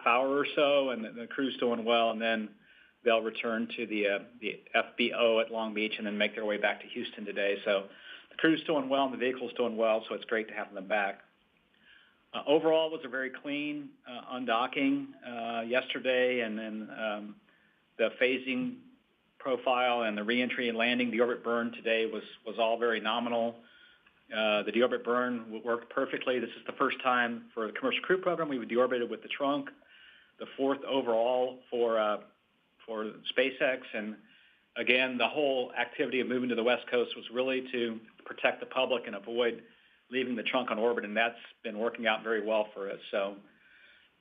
hour or so, and the crew's doing well, and then they'll return to the FBO at Long Beach and then make their way back to Houston today. So the crew's doing well and the vehicle's doing well, so it's great to have them back. Overall, it was a very clean undocking yesterday, and then the phasing profile and the reentry and landing, the orbit burn today was all very nominal. The deorbit burn worked perfectly. This is the first time for the Commercial Crew program we deorbited with the trunk, the fourth overall for SpaceX. And again, the whole activity of moving to the West Coast was really to protect the public and avoid leaving the trunk on orbit, and that's been working out very well for us. So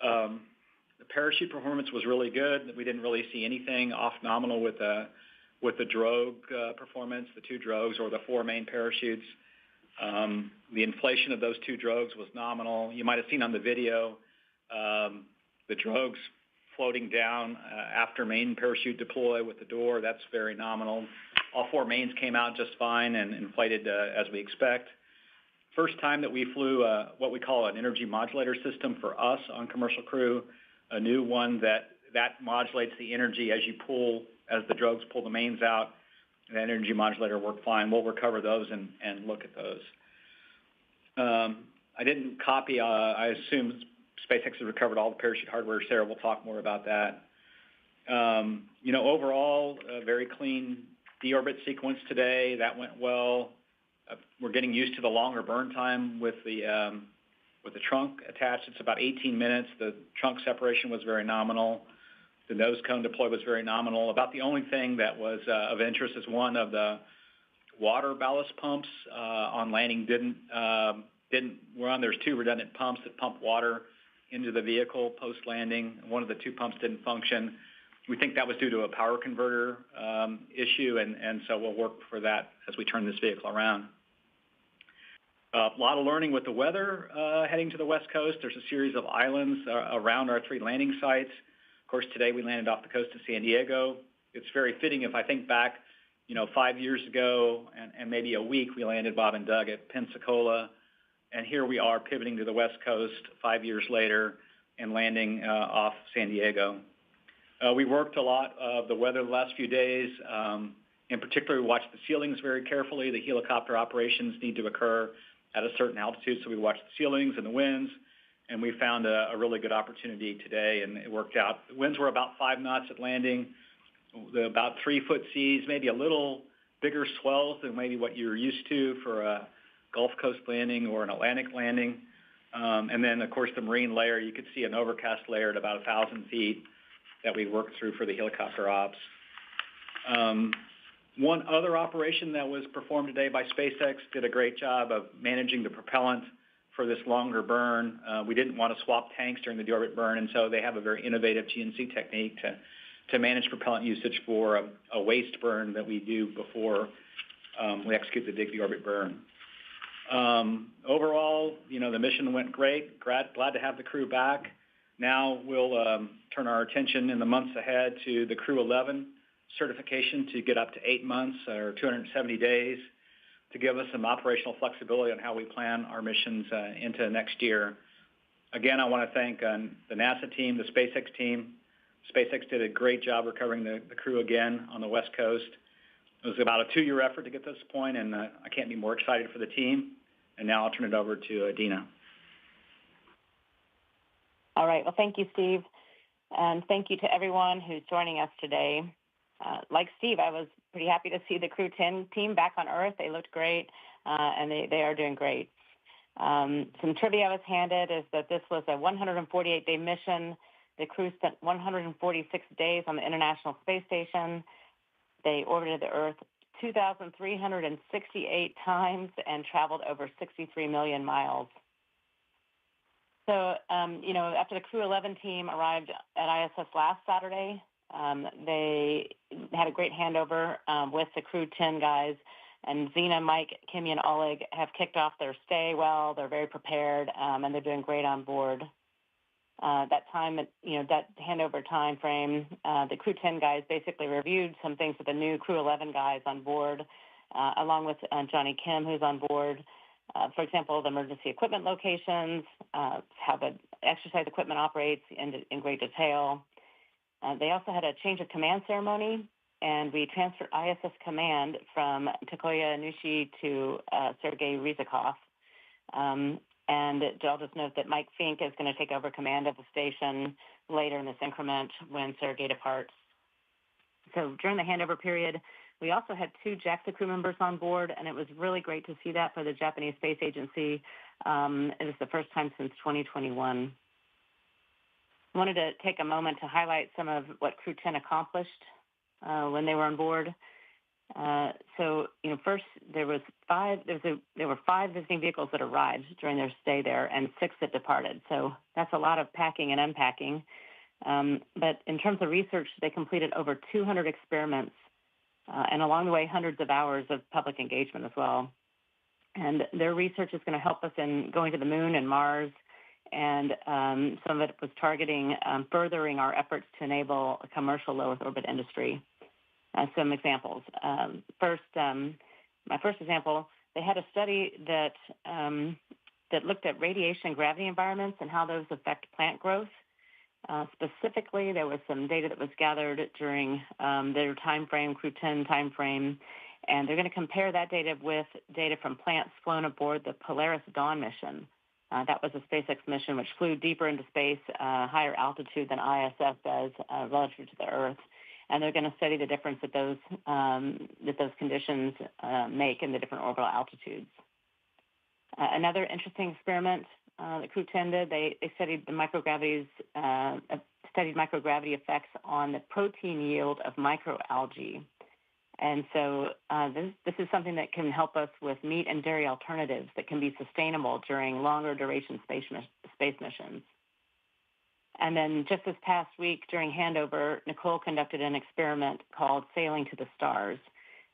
the parachute performance was really good. We didn't really see anything off nominal with the drogue performance, the two drogues or the four main parachutes. The inflation of those two drogues was nominal. You might have seen on the video the drogues floating down after main parachute deploy with the door. That's very nominal. All four mains came out just fine and inflated as we expect. First time that we flew what we call an energy modulator system for us on Commercial Crew, a new one that modulates the energy as the drogues pull the mains out. The energy modulator worked fine. We'll recover those and look at those. I didn't copy. I assume SpaceX has recovered all the parachute hardware. Sarah will talk more about that. Overall, a very clean deorbit sequence today. That went well. We're getting used to the longer burn time with the trunk attached. It's about 18 minutes. The trunk separation was very nominal. The nose cone deploy was very nominal. About the only thing that was of interest is one of the water ballast pumps on landing didn't run. There's two redundant pumps that pump water into the vehicle post-landing. One of the two pumps didn't function. We think that was due to a power converter issue, and so we'll work for that as we turn this vehicle around. A lot of learning with the weather heading to the West Coast. There's a series of islands around our three landing sites. Of course, today we landed off the coast of San Diego. It's very fitting if I think back, 5 years ago and maybe a week, we landed Bob and Doug at Pensacola. And here we are pivoting to the West Coast 5 years later and landing off San Diego. We worked a lot of the weather the last few days. In particular, we watched the ceilings very carefully. The helicopter operations need to occur at a certain altitude, so we watched the ceilings and the winds, and we found a really good opportunity today, and it worked out. The winds were about 5 knots at landing, about 3-foot seas, maybe a little bigger swells than maybe what you're used to for a Gulf Coast landing or an Atlantic landing. And then, of course, the marine layer, you could see an overcast layer at about 1,000 feet that we worked through for the helicopter ops. One other operation that was performed today by SpaceX did a great job of managing the propellant for this longer burn. We didn't want to swap tanks during the deorbit burn, and so they have a very innovative GNC technique to manage propellant usage for a waste burn that we do before we execute the big deorbit burn. Overall, the mission went great. Glad to have the crew back. Now we'll turn our attention in the months ahead to the Crew-11 certification to get up to 8 months or 270 days to give us some operational flexibility on how we plan our missions into next year. Again, I want to thank the NASA team, the SpaceX team. SpaceX did a great job recovering the crew again on the West Coast. It was about a 2-year effort to get to this point, and I can't be more excited for the team. And now I'll turn it over to Dina. All right. Well, thank you, Steve. And thank you to everyone who's joining us today. Like Steve, I was pretty happy to see the Crew-10 team back on Earth. They looked great, and they are doing great. Some trivia I was handed is that this was a 148-day mission. The crew spent 146 days on the International Space Station. They orbited the Earth 2,368 times and traveled over 63 million miles. So, after the Crew-11 team arrived at ISS last Saturday, they had a great handover with the Crew-10 guys, and Zena, Mike, Kimmy, and Oleg have kicked off their stay well. They're very prepared, and they're doing great on board. That handover time frame, the Crew-10 guys basically reviewed some things with the new Crew-11 guys on board, along with Johnny Kim, who's on board. For example, the emergency equipment locations, how the exercise equipment operates in great detail. They also had a change of command ceremony, and we transferred ISS command from Takuya Onishi to Sergei Ryzhikov. And I'll just note that Mike Fink is going to take over command of the station later in this increment when Sergei departs. So during the handover period, we also had 2 JAXA crew members on board, and it was really great to see that for the Japanese Space Agency. It was the first time since 2021. I wanted to take a moment to highlight some of what Crew-10 accomplished when they were on board. First there were 5 visiting vehicles that arrived during their stay there and 6 that departed. So that's a lot of packing and unpacking. But in terms of research, they completed over 200 experiments, and along the way, hundreds of hours of public engagement as well. And their research is going to help us in going to the moon and Mars, and some of it was targeting furthering our efforts to enable a commercial low Earth orbit industry. Some examples. My first example, they had a study that looked at radiation and gravity environments and how those affect plant growth. Specifically, there was some data that was gathered during their timeframe, Crew-10 timeframe, and they're going to compare that data with data from plants flown aboard the Polaris Dawn mission. That was a SpaceX mission which flew deeper into space, higher altitude than ISS does relative to the Earth. And they're going to study the difference that those conditions make in the different orbital altitudes. Another interesting experiment that Crew-10 did, they studied the microgravity effects on the protein yield of microalgae. And so this is something that can help us with meat and dairy alternatives that can be sustainable during longer duration space missions. And then just this past week during handover, Nichole conducted an experiment called Sailing to the Stars.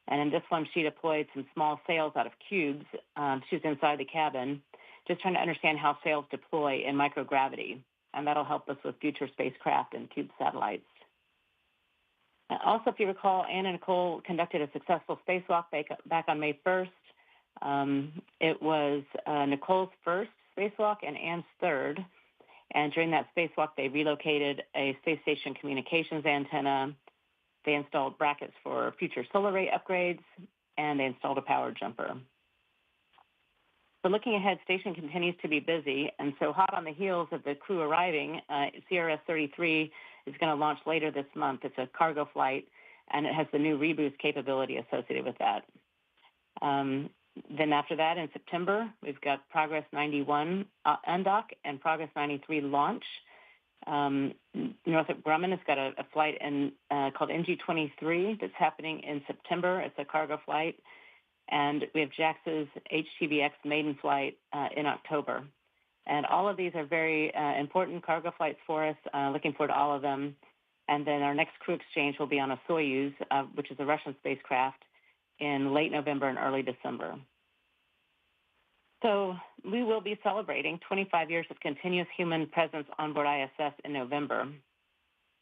And in this one, she deployed some small sails out of cubes. She was inside the cabin, just trying to understand how sails deploy in microgravity. And that'll help us with future spacecraft and cube satellites. Also, if you recall, Anne and Nicole conducted a successful spacewalk back on May 1st. It was Nicole's first spacewalk and Anne's third. And during that spacewalk, they relocated a space station communications antenna. They installed brackets for future solar array upgrades, and they installed a power jumper. So looking ahead, station continues to be busy, and so hot on the heels of the crew arriving, CRS-33 is going to launch later this month. It's a cargo flight, and it has the new reboost capability associated with that. Then after that, in September, we've got Progress 91 undock and Progress 93 launch. Northrop Grumman has got a flight called NG-23 that's happening in September. It's a cargo flight. And we have JAXA's HTVX maiden flight in October. And all of these are very important cargo flights for us. Looking forward to all of them. And then our next crew exchange will be on a Soyuz, which is a Russian spacecraft, in late November and early December. So we will be celebrating 25 years of continuous human presence on board ISS in November.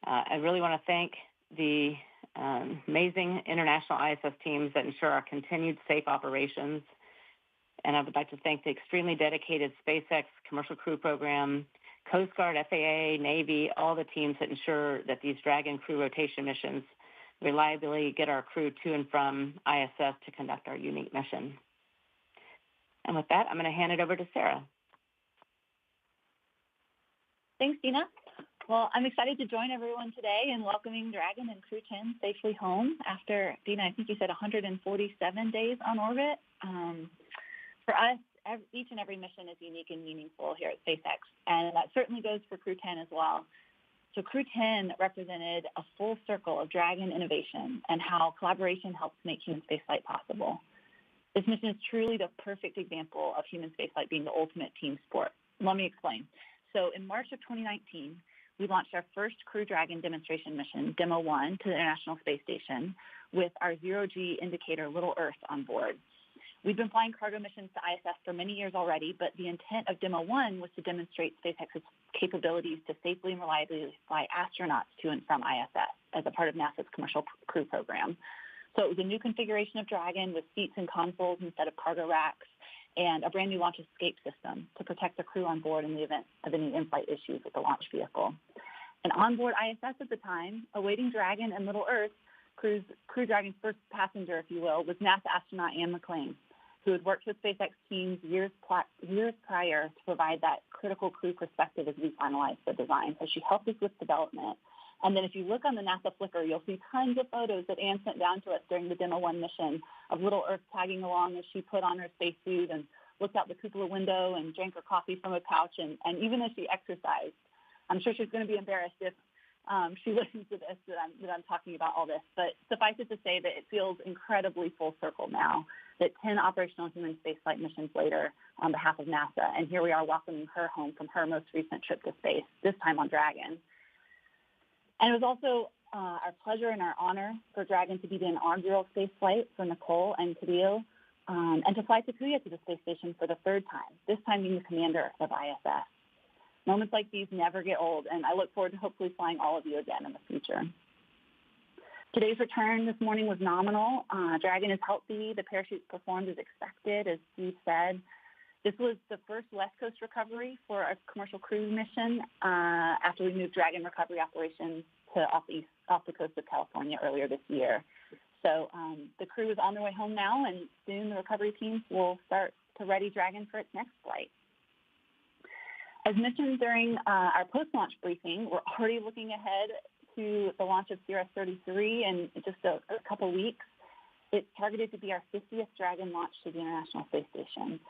I really want to thank the amazing international ISS teams that ensure our continued safe operations. And I would like to thank the extremely dedicated SpaceX Commercial Crew Program, Coast Guard, FAA, Navy, all the teams that ensure that these Dragon crew rotation missions reliably get our crew to and from ISS to conduct our unique mission. And with that, I'm going to hand it over to Sarah. Thanks, Dina. Well, I'm excited to join everyone today in welcoming Dragon and Crew-10 safely home after, Dina, I think you said 147 days on orbit. For us, each and every mission is unique and meaningful here at SpaceX, and that certainly goes for Crew-10 as well. So Crew-10 represented a full circle of Dragon innovation and how collaboration helps make human spaceflight possible. This mission is truly the perfect example of human spaceflight being the ultimate team sport. Let me explain. So in March of 2019, we launched our first Crew Dragon demonstration mission, Demo 1, to the International Space Station with our zero-G indicator Little Earth on board. We've been flying cargo missions to ISS for many years already, but the intent of Demo 1 was to demonstrate SpaceX's capabilities to safely and reliably fly astronauts to and from ISS as a part of NASA's Commercial Crew Program. So it was a new configuration of Dragon with seats and consoles instead of cargo racks, and a brand new launch escape system to protect the crew on board in the event of any in-flight issues with the launch vehicle. And onboard ISS at the time, awaiting Dragon and Little Earth, Crew Dragon's first passenger, if you will, was NASA astronaut McClain, who had worked with SpaceX teams years prior to provide that critical crew perspective as we finalized the design. So she helped us with development. And then if you look on the NASA Flickr, you'll see tons of photos that Anne sent down to us during the Demo 1 mission of Little Earth tagging along as she put on her spacesuit and looked out the cupola window and drank her coffee from a pouch, and even as she exercised. I'm sure she's going to be embarrassed if she listens to this, that I'm talking about all this. But suffice it to say that it feels incredibly full circle now, that 10 operational human spaceflight missions later on behalf of NASA, and here we are welcoming her home from her most recent trip to space, this time on Dragon. And it was also our pleasure and our honor for Dragon to be the inaugural space flight for Nichole and Kirill, and to fly Takuya to the space station for the third time, this time being the commander of ISS. Moments like these never get old, and I look forward to hopefully flying all of you again in the future. Today's return this morning was nominal. Dragon is healthy. The parachutes performed as expected, as Steve said. This was the first West Coast recovery for a commercial crew mission after we moved Dragon recovery operations to off the coast of California earlier this year. So the crew is on their way home now, and soon the recovery teams will start to ready Dragon for its next flight. As mentioned during our post-launch briefing, we're already looking ahead to the launch of Cirrus-33 in just a couple weeks. It's targeted to be our 50th Dragon launch to the International Space Station.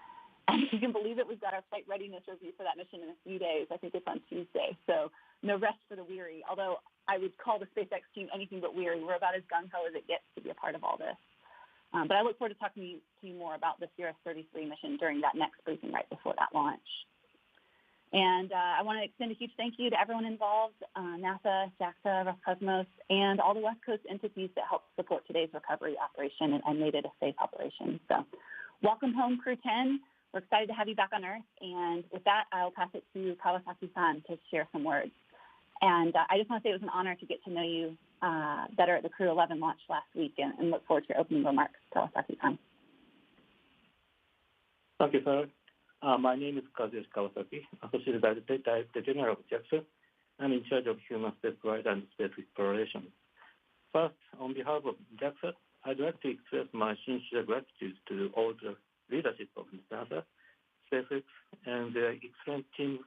And if you can believe it, we've got our flight readiness review for that mission in a few days. I think it's on Tuesday. So no rest for the weary, although I would call the SpaceX team anything but weary. We're about as gung-ho as it gets to be a part of all this. But I look forward to talking to you more about the Cirrus-33 mission during that next briefing right before that launch. And I want to extend a huge thank you to everyone involved, NASA, JAXA, Roscosmos, and all the West Coast entities that helped support today's recovery operation and made it a safe operation. So welcome home, Crew-10. We're excited to have you back on Earth. And with that, I'll pass it to Kawasaki-san to share some words. And I just want to say it was an honor to get to know you better at the Crew-11 launch last week, and look forward to your opening remarks, Kawasaki-san. Thank you, sir. My name is Kazuyoshi Kawasaki, Associate Director General of JAXA. I'm in charge of human spaceflight and space exploration. First, on behalf of JAXA, I'd like to express my sincere gratitude to all the leadership of NASA, SpaceX, and the excellent team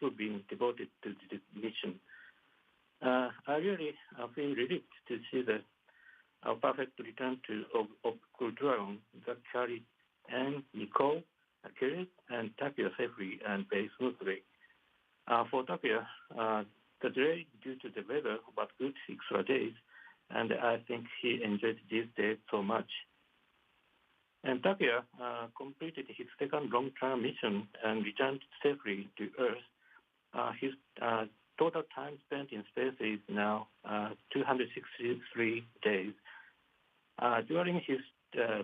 who've been devoted to this mission. I really feel relieved to see the perfect return of Crew Dragon that carried Anne, Nichole, Kirill, and Takuya safely and very smoothly. For Takuya, the delay due to the weather was good extra days, and I think he enjoyed these days so much. And Takuya completed his second long-term mission and returned safely to Earth. His total time spent in space is now 263 days. During his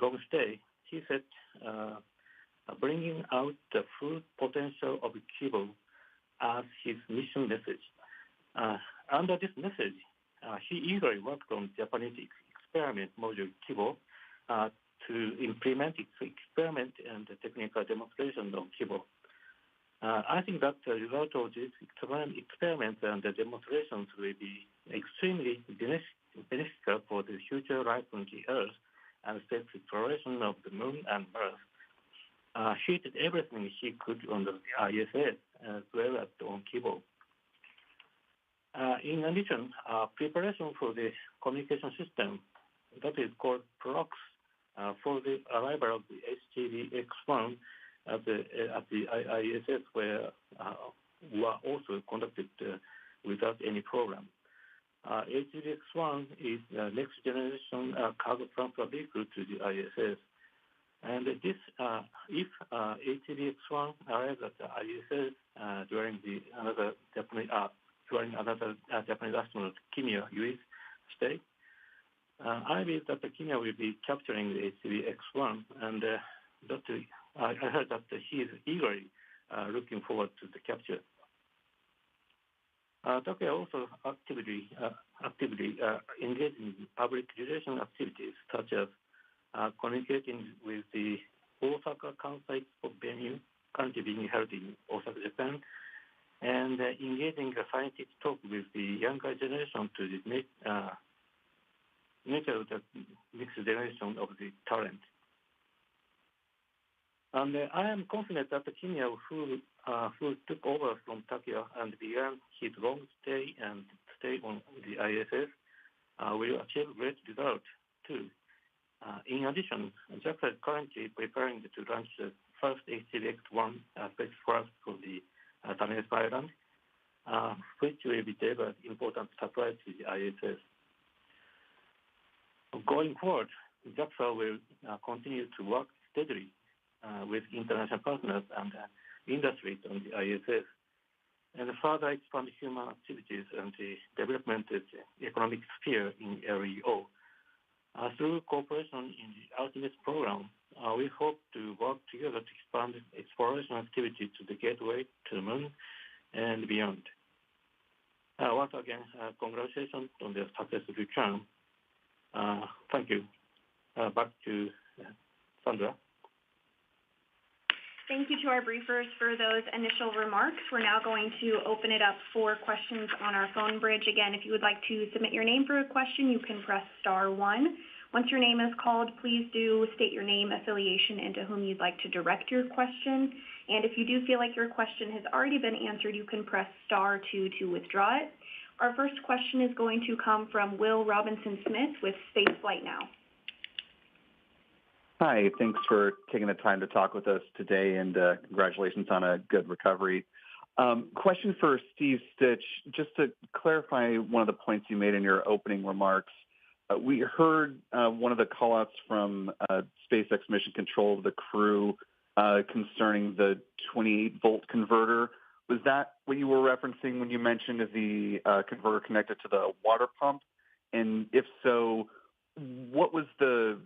long stay, he said, bringing out the full potential of Kibo as his mission message. Under this message, he eagerly worked on Japanese experiment module Kibo to implement its experiment and the technical demonstration of Kibo. I think that the result of these experiments and the demonstrations will be extremely beneficial for the future life on the Earth and space exploration of the Moon and Mars. He did everything he could on the ISS as well as on Kibo. In addition, preparation for the communication system that is called PROX for the arrival of the HTV-X1 at the ISS were also conducted without any problem. HTV-X1 is the next generation cargo transfer vehicle to the ISS. And this, if HTV-X1 arrives at the ISS during another Japanese astronaut Kimiya Yui's stay, I believe that the Kimiya will be capturing the HTV-X1, and I heard that he is eagerly looking forward to the capture. Takuya also actively engaged in public relation activities such as communicating with the Osaka Kansai Expo venue, currently being held in Osaka, Japan, and engaging a scientific talk with the younger generation to the nature of the next generation of the talent. And I am confident that the senior who took over from Takuya and began his long stay on the ISS will achieve great results too. In addition, JAXA is currently preparing to launch the first HCBX-1 spacecraft from the Tames Island, which will be delivered important surprise to the ISS. Going forward, JAXA will continue to work steadily with international partners and industries on the ISS, and further expand human activities and the development of the economic sphere in LEO. Through cooperation in the Artemis program, we hope to work together to expand exploration activity to the gateway to the moon and beyond. Once again, congratulations on the successful return. Thank you. Back to Sandra. Thank you to our briefers for those initial remarks. We're now going to open it up for questions on our phone bridge. Again, if you would like to submit your name for a question, you can press *1. Once your name is called, please do state your name, affiliation, and to whom you'd like to direct your question. And if you do feel like your question has already been answered, you can press *2 to withdraw it. Our first question is going to come from Will Robinson-Smith with Spaceflight Now. Hi, thanks for taking the time to talk with us today, and congratulations on a good recovery. Question for Steve Stitch, just to clarify one of the points you made in your opening remarks. We heard one of the call-outs from SpaceX Mission Control of the Crew concerning the 28-volt converter. Was that what you were referencing when you mentioned the converter connected to the water pump? And if so, what was the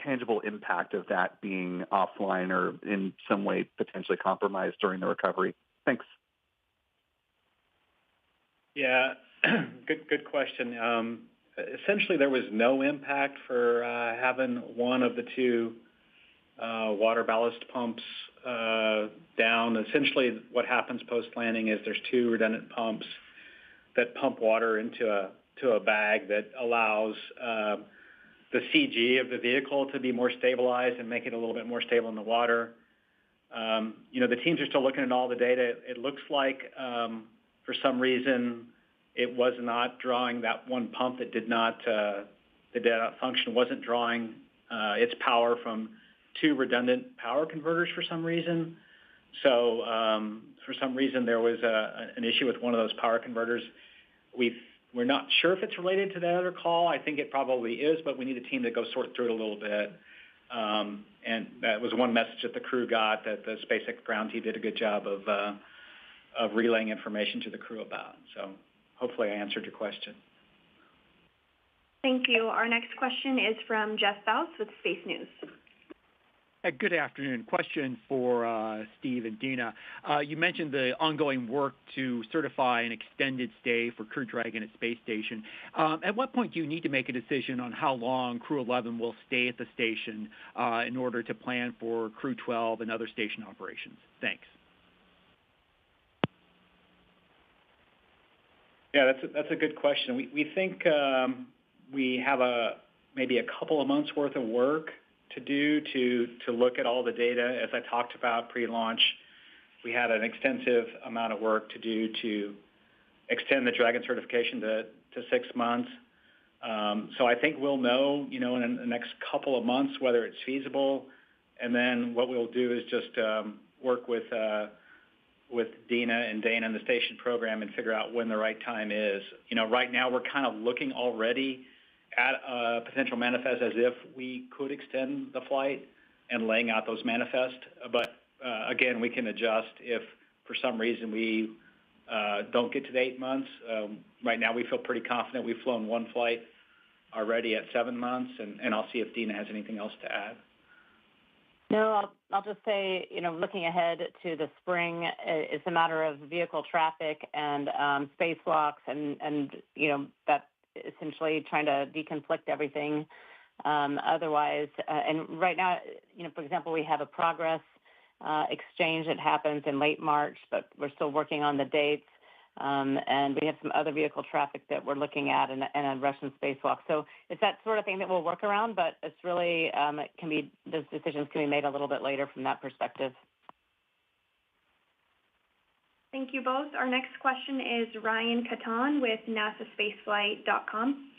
tangible impact of that being offline or in some way potentially compromised during the recovery? Thanks. Yeah, good question. Essentially, there was no impact for having one of the two water ballast pumps down. Essentially, what happens post-landing is there's two redundant pumps that pump water into a bag that allows the CG of the vehicle to be more stabilized and make it a little bit more stable in the water. The teams are still looking at all the data. It looks like for some reason it was not drawing that one pump that did not function, wasn't drawing its power from two redundant power converters for some reason. So for some reason there was an issue with one of those power converters. We're not sure if it's related to that other call. I think it probably is, but we need a team to go sort through it a little bit. And that was one message that the crew got, that the SpaceX ground team did a good job of relaying information to the crew about. So hopefully I answered your question. Thank you. Our next question is from Jeff Faust with Space News. Good afternoon. Question for Steve and Dina. You mentioned the ongoing work to certify an extended stay for Crew Dragon at Space Station. At what point do you need to make a decision on how long Crew 11 will stay at the station in order to plan for Crew 12 and other station operations? Thanks. Yeah, that's a good question. We think we have maybe a couple of months worth of work to do to look at all the data. As I talked about pre-launch, we had an extensive amount of work to do to extend the Dragon certification to 6 months. So I think we'll know, in the next couple of months whether it's feasible, and then what we'll do is just work with Dina and Dana and the station program and figure out when the right time is. Right now we're kind of looking already at a potential manifest as if we could extend the flight and laying out those manifests. But again, we can adjust if for some reason we don't get to the 8 months. Right now we feel pretty confident. We've flown one flight already at 7 months, and I'll see if Dina has anything else to add. No, I'll just say, looking ahead to the spring, it's a matter of vehicle traffic and spacewalks and that essentially trying to deconflict everything Otherwise, and right now, for example, we have a progress exchange that happens in late March, but we're still working on the dates. And we have some other vehicle traffic that we're looking at and a Russian spacewalk. So it's that sort of thing that we'll work around, but it's really, those decisions can be made a little bit later from that perspective. Thank you both. Our next question is Ryan Catan with NASAspaceflight.com.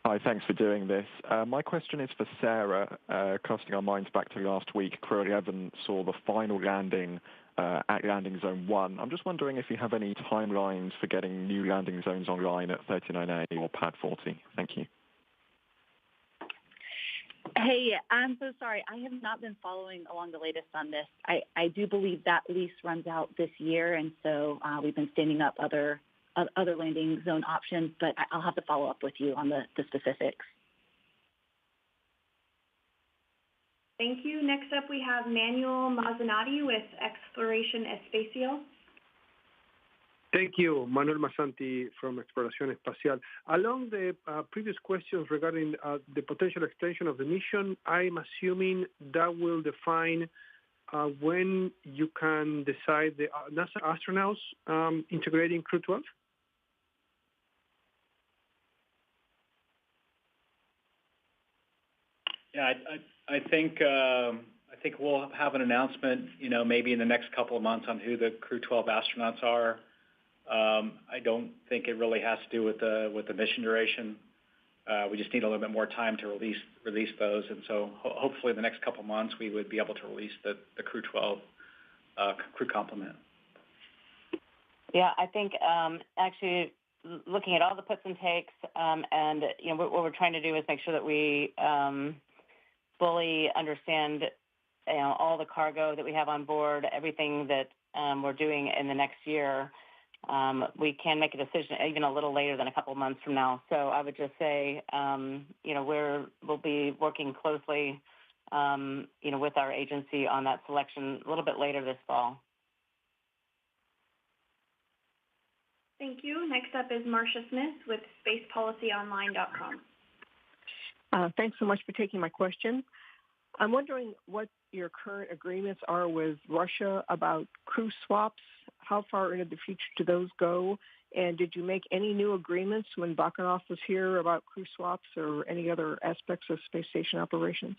Hi, thanks for doing this. My question is for Sarah. Casting our minds back to last week, Crew-11 saw the final landing at Landing Zone 1. I'm just wondering if you have any timelines for getting new landing zones online at 39A or Pad 40. Thank you. Hey, I'm so sorry. I have not been following along the latest on this. I do believe that lease runs out this year, and so we've been standing up other landing zone options, but I'll have to follow up with you on the specifics. Thank you. Next up, we have Manuel Mazzanotti with Exploration Espacio. Thank you. Manuel Mazzanti from Exploración Espacial. Along the previous questions regarding the potential extension of the mission, I'm assuming that will define when you can decide the NASA astronauts integrating Crew-12? Yeah, I think we'll have an announcement, maybe in the next couple of months on who the Crew-12 astronauts are. I don't think it really has to do with the mission duration. We just need a little bit more time to release those, and so hopefully in the next couple of months we would be able to release the Crew-12 crew complement. Yeah, I think actually looking at all the puts and takes, and what we're trying to do is make sure that we fully understand all the cargo that we have on board, everything that we're doing in the next year. We can make a decision even a little later than a couple of months from now. So I would just say, we'll be working closely, with our agency on that selection a little bit later this fall. Thank you. Next up is Marcia Smith with SpacePolicyOnline.com. Thanks so much for taking my question. I'm wondering what your current agreements are with Russia about crew swaps. How far into the future do those go? And did you make any new agreements when Bakanov was here about crew swaps or any other aspects of space station operations?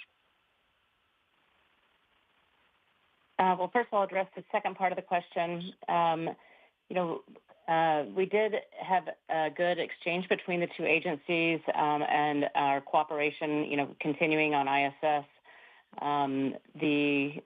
Well, first of all, I'll address the second part of the question. We did have a good exchange between the two agencies and our cooperation, continuing on ISS. The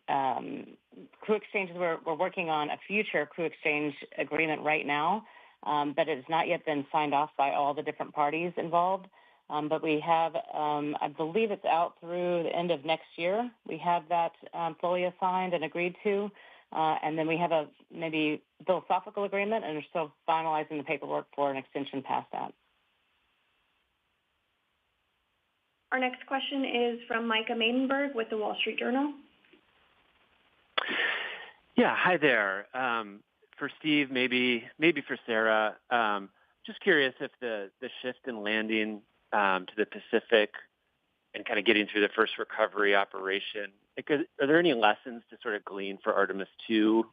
crew exchanges, we're working on a future crew exchange agreement right now, but it has not yet been signed off by all the different parties involved. But we have, I believe it's out through the end of next year. We have that fully assigned and agreed to. And then we have a maybe philosophical agreement, and we're still finalizing the paperwork for an extension past that. Our next question is from Micah Maidenberg with the Wall Street Journal. Yeah, hi there. For Steve, maybe for Sarah, just curious if the shift in landing to the Pacific and kind of getting through the first recovery operation, are there any lessons to sort of glean for Artemis 2,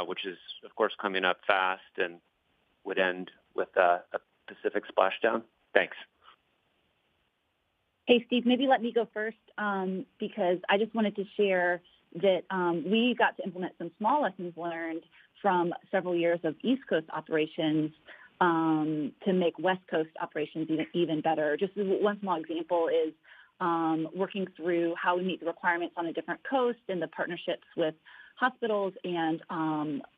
which is, of course, coming up fast and would end with a Pacific splashdown? Thanks. Hey, Steve, maybe let me go first because I just wanted to share that we got to implement some small lessons learned from several years of East Coast operations to make West Coast operations even better. Just one small example is working through how we meet the requirements on a different coast and the partnerships with hospitals and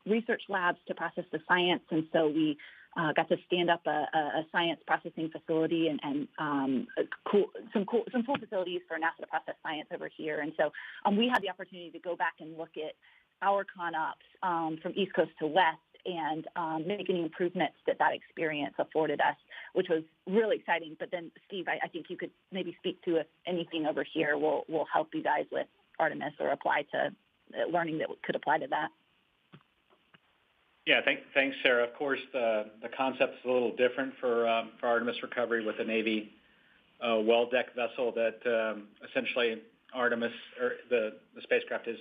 research labs to process the science. And so we got to stand up a science processing facility and some cool facilities for NASA to process science over here. And so we had the opportunity to go back and look at our ConOps from East Coast to West and make any improvements that experience afforded us, which was really exciting. But then, Steve, I think you could maybe speak to if anything over here will help you guys with Artemis or apply to learning that could apply to that. Yeah, thanks, Sarah. Of course, the concept is a little different for Artemis recovery with the Navy well-decked vessel that essentially Artemis, or the spacecraft, is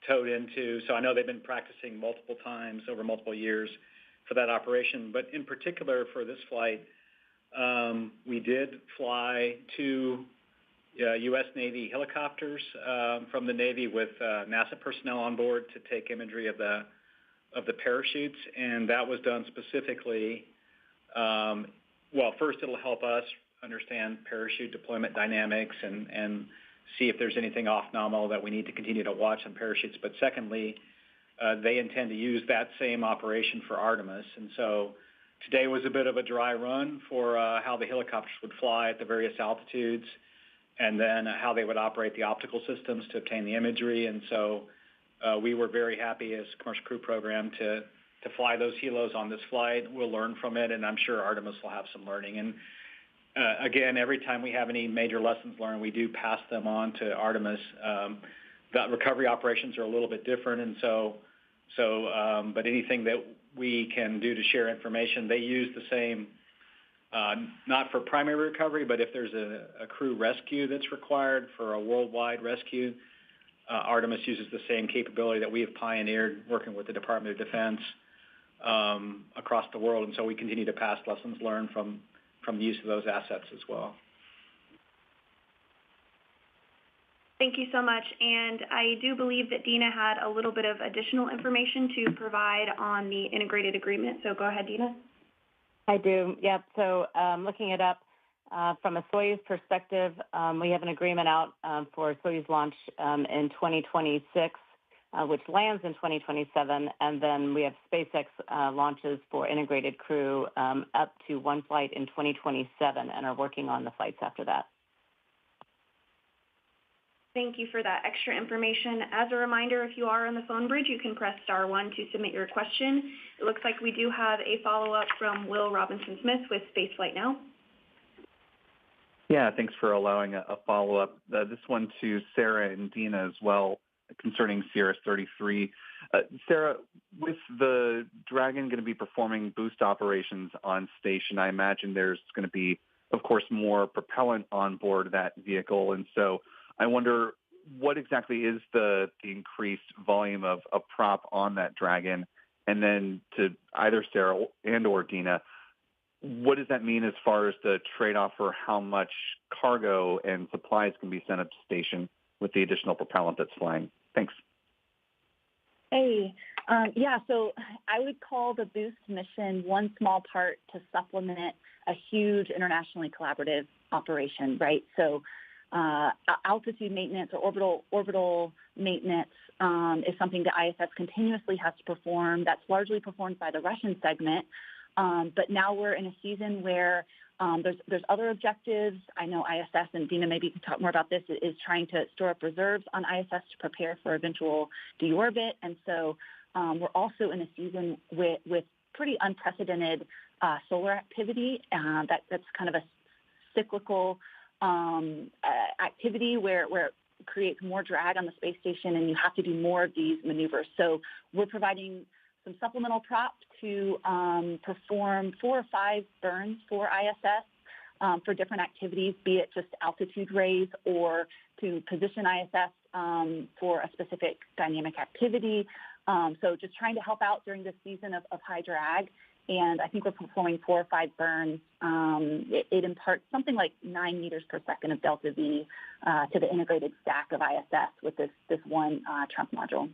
towed into. So I know they've been practicing multiple times over multiple years for that operation. But in particular for this flight, we did fly two U.S. Navy helicopters from the Navy with NASA personnel on board to take imagery of the parachutes, and that was done specifically. Well, first it'll help us understand parachute deployment dynamics and see if there's anything off nominal that we need to continue to watch on parachutes. But secondly, they intend to use that same operation for Artemis. And so today was a bit of a dry run for how the helicopters would fly at the various altitudes, and then how they would operate the optical systems to obtain the imagery. And so we were very happy as a commercial crew program to fly those helos on this flight. We'll learn from it, and I'm sure Artemis will have some learning. And again, every time we have any major lessons learned, we do pass them on to Artemis. The recovery operations are a little bit different, and but anything that we can do to share information, they use the same, not for primary recovery, but if there's a crew rescue that's required for a worldwide rescue, Artemis uses the same capability that we have pioneered working with the Department of Defense across the world. And so we continue to pass lessons learned from the use of those assets as well. Thank you so much. And I do believe that Dina had a little bit of additional information to provide on the integrated agreement. So go ahead, Dina. I do. Yep. So looking it up from a Soyuz perspective, we have an agreement out for Soyuz launch in 2026, which lands in 2027. And then we have SpaceX launches for integrated crew up to one flight in 2027 and are working on the flights after that. Thank you for that extra information. As a reminder, if you are on the phone bridge, you can press *1 to submit your question. It looks like we do have a follow-up from Will Robinson-Smith with Spaceflight Now. Yeah, thanks for allowing a follow-up. This one to Sarah and Dina as well, concerning Sirius 33. Sarah, with the Dragon going to be performing boost operations on station, I imagine there's going to be, of course, more propellant on board that vehicle. And so I wonder, what exactly is the increased volume of prop on that Dragon? And then to either Sarah and or Dina, what does that mean as far as the trade-off for how much cargo and supplies can be sent up to station with the additional propellant that's flying? Thanks. Hey, so I would call the boost mission one small part to supplement a huge internationally collaborative operation, right? So altitude maintenance or orbital maintenance is something that ISS continuously has to perform. That's largely performed by the Russian segment. But now we're in a season where there's other objectives. I know ISS, and Dina, maybe you can talk more about this, is trying to store up reserves on ISS to prepare for eventual deorbit. And so we're also in a season with pretty unprecedented solar activity. That's kind of a cyclical activity where it creates more drag on the space station, and you have to do more of these maneuvers. So we're providing some supplemental prop to perform 4 or 5 burns for ISS for different activities, be it just altitude raise or to position ISS for a specific dynamic activity. So just trying to help out during this season of high drag. And I think we're performing 4 or 5 burns. It imparts something like 9 meters per second of delta V to the integrated stack of ISS with this one trunk module.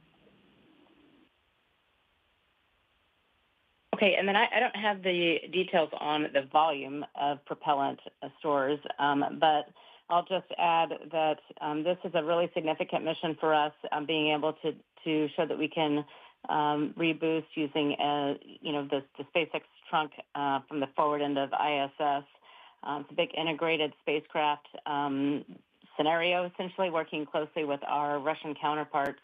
Okay, and then I don't have the details on the volume of propellant stores, but I'll just add that this is a really significant mission for us, being able to show that we can reboost using the SpaceX trunk from the forward end of ISS. It's a big integrated spacecraft scenario, essentially working closely with our Russian counterparts.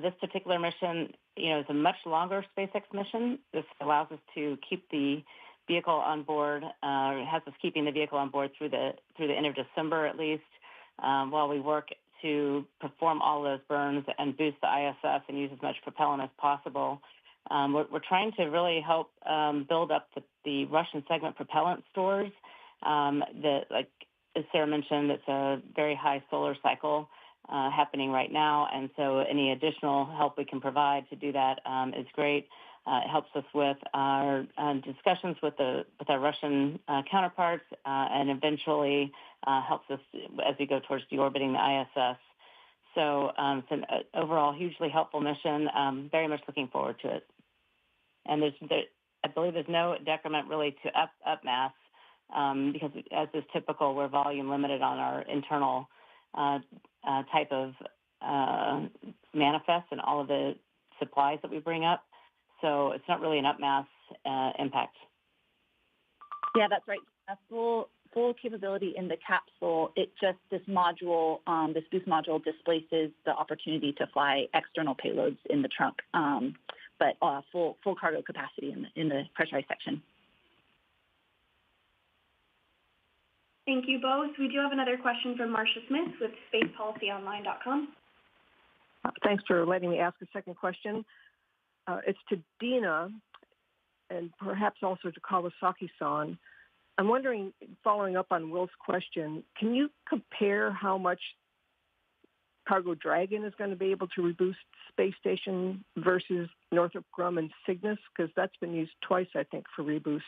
This particular mission, is a much longer SpaceX mission. This allows us to keep the vehicle on board, has us keeping the vehicle on board through the end of December at least, while we work to perform all those burns and boost the ISS and use as much propellant as possible. We're trying to really help build up the Russian segment propellant stores. as Sarah mentioned, it's a very high solar cycle happening right now, and so any additional help we can provide to do that is great. It helps us with our discussions with our Russian counterparts, and eventually helps us as we go towards deorbiting the ISS. So it's an overall hugely helpful mission. Very much looking forward to it. And I believe there's no decrement really to up mass because, as is typical, we're volume limited on our internal type of manifest and all of the supplies that we bring up. So it's not really an up mass impact. Yeah, that's right. A full capability in the capsule. This module, this boost module displaces the opportunity to fly external payloads in the trunk, but full cargo capacity in the pressurized section. Thank you both. We do have another question from Marcia Smith with spacepolicyonline.com. Thanks for letting me ask a second question. It's to Dina and perhaps also to Kawasaki-san. I'm wondering, following up on Will's question, can you compare how much Cargo Dragon is going to be able to reboost space station versus Northrop Grumman Cygnus? Because that's been used twice, I think, for reboost.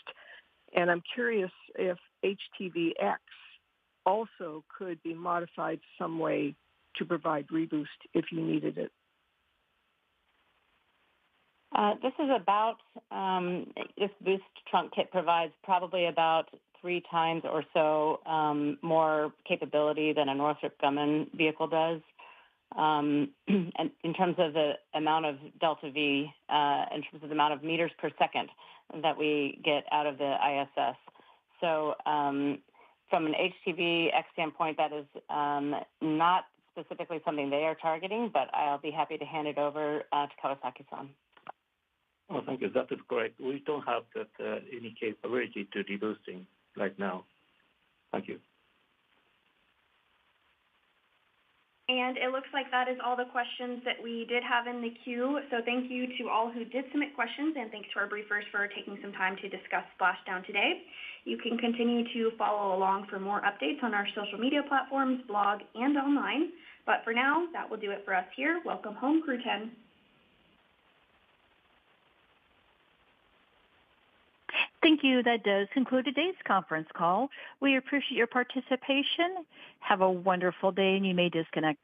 And I'm curious if HTV-X also could be modified some way to provide reboost if you needed it. This is about, this boost trunk kit provides probably about 3 times or so more capability than a Northrop Grumman vehicle does. And in terms of the amount of delta V, in terms of the amount of meters per second that we get out of the ISS. So from an HTV-X standpoint, that is not specifically something they are targeting, but I'll be happy to hand it over to Kawasaki-san. Oh, thank you. That is correct. We don't have any capability to reboosting right now. Thank you. And it looks like that is all the questions that we did have in the queue. So thank you to all who did submit questions, and thanks to our briefers for taking some time to discuss Splashdown today. You can continue to follow along for more updates on our social media platforms, blog, and online. But for now, that will do it for us here. Welcome home, Crew-10. Thank you. That does conclude today's conference call. We appreciate your participation. Have a wonderful day, and you may disconnect.